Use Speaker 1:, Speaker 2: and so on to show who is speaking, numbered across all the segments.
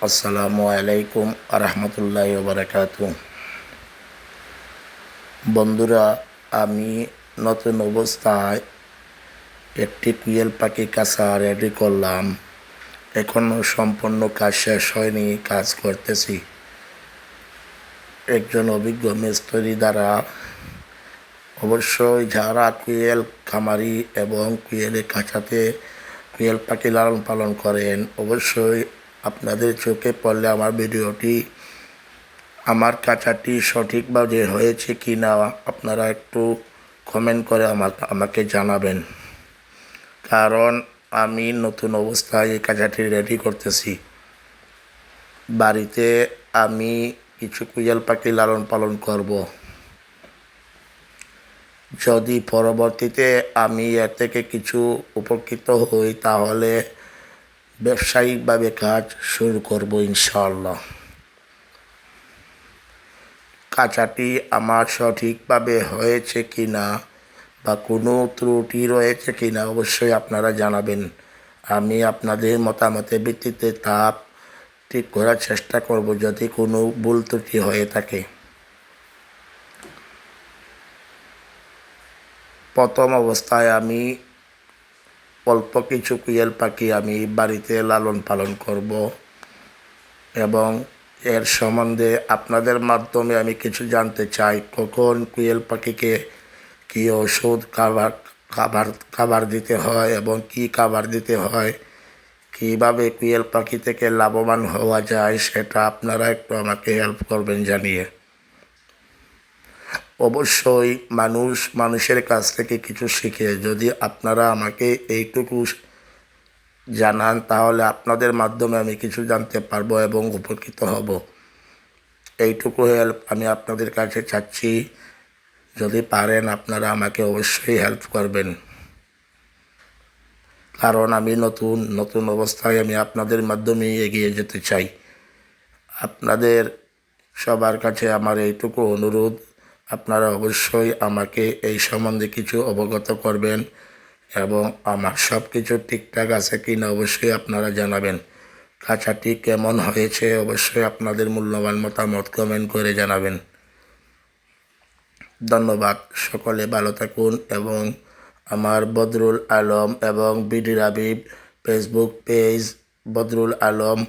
Speaker 1: আসসালামু আলাইকুম রহমতুল্লাহি ওয়া বারাকাতুহু। বন্ধুরা, আমি নতুন অবস্থায় একটি কুয়েল পাখি কাছা রেডি করলাম। এখনও সম্পূর্ণ কাজ শেষ হয়নি, কাজ করতেছি একজন অভিজ্ঞ মিস্ত্রি দ্বারা। অবশ্যই যারা কুয়েল খামারি এবং কুয়েলের কাছাতে কুয়েল পাখি লালন পালন করেন, অবশ্যই আপনাদের চোখে পড়লে আমার ভিডিওটি, আমার কাছাটি সঠিকভাবে হয়েছে কি না আপনারা একটু কমেন্ট করে আমাকে জানাবেন। কারণ আমি নতুন অবস্থায় এই কাছাটি রেডি করতেছি। বাড়িতে আমি কিছু কুয়েল পাখি লালন পালন করব। যদি পরবর্তীতে আমি এর থেকে কিছু উপকৃত হই, তাহলে ব্যবসায়িকভাবে কাজ শুরু করব ইনশাআল্লাহ। কাছাটি আমার সঠিকভাবে হয়েছে কি না বা কোনো ত্রুটি রয়েছে কি না অবশ্যই আপনারা জানাবেন। আমি আপনাদের মতামতের ভিত্তিতে তা ঠিক করার চেষ্টা করব যদি কোনো ভুল ত্রুটি হয়ে থাকে। প্রথম অবস্থায় আমি অল্প কিছু কুয়েল পাখি আমি বাড়িতে লালন পালন করব এবং এর সম্বন্ধে আপনাদের মাধ্যমে আমি কিছু জানতে চাই। কখন কুয়েল পাখিকে কী ওষুধ খাবার দিতে হয় এবং কি খাবার দিতে হয়, কীভাবে কুয়েল পাখি থেকে লাভবান হওয়া যায়, সেটা আপনারা একটু আমাকে হেল্প করবেন জানিয়ে। অবশ্যই মানুষের কাছ থেকে কিছু শিখে যদি আপনারা আমাকে এইটুকু জানান, তাহলে আপনাদের মাধ্যমে আমি কিছু জানতে পারবো এবং উপকৃত হব। এইটুকু হেল্প আমি আপনাদের কাছে চাচ্ছি। যদি পারেন আপনারা আমাকে অবশ্যই হেল্প করবেন। কারণ আমি নতুন অবস্থায় আমি আপনাদের মাধ্যমে এগিয়ে যেতে চাই। আপনাদের সবার কাছে আমার এইটুকু অনুরোধ, আপনারা অবশ্যই আমাকে এই সম্বন্ধে কিছু অবগত করবেন এবং আমার সব কিছু ঠিকঠাক আছে কি না অবশ্যই আপনারা জানাবেন। কাছাটি কেমন হয়েছে অবশ্যই আপনাদের মূল্যবান মতামত কমেন্ট করে জানাবেন। ধন্যবাদ। সকলে ভালো থাকুন এবং আমার বদরুল আলম এবং BD Rabib Facebook page, Badrul Alam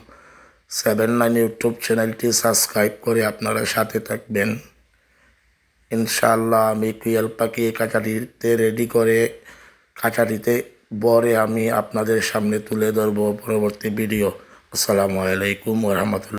Speaker 1: 79 YouTube চ্যানেলটি সাবস্ক্রাইব করে আপনারা সাথে থাকবেন। ইনশাআল্লাহ আমি কুয়েল পাখি কাছাটিতে রেডি করে কাছাটিতে বরে আমি আপনাদের সামনে তুলে ধরব পরবর্তী ভিডিও। আসসালামু আলাইকুম ওয়া রাহমাতুল্লাহ।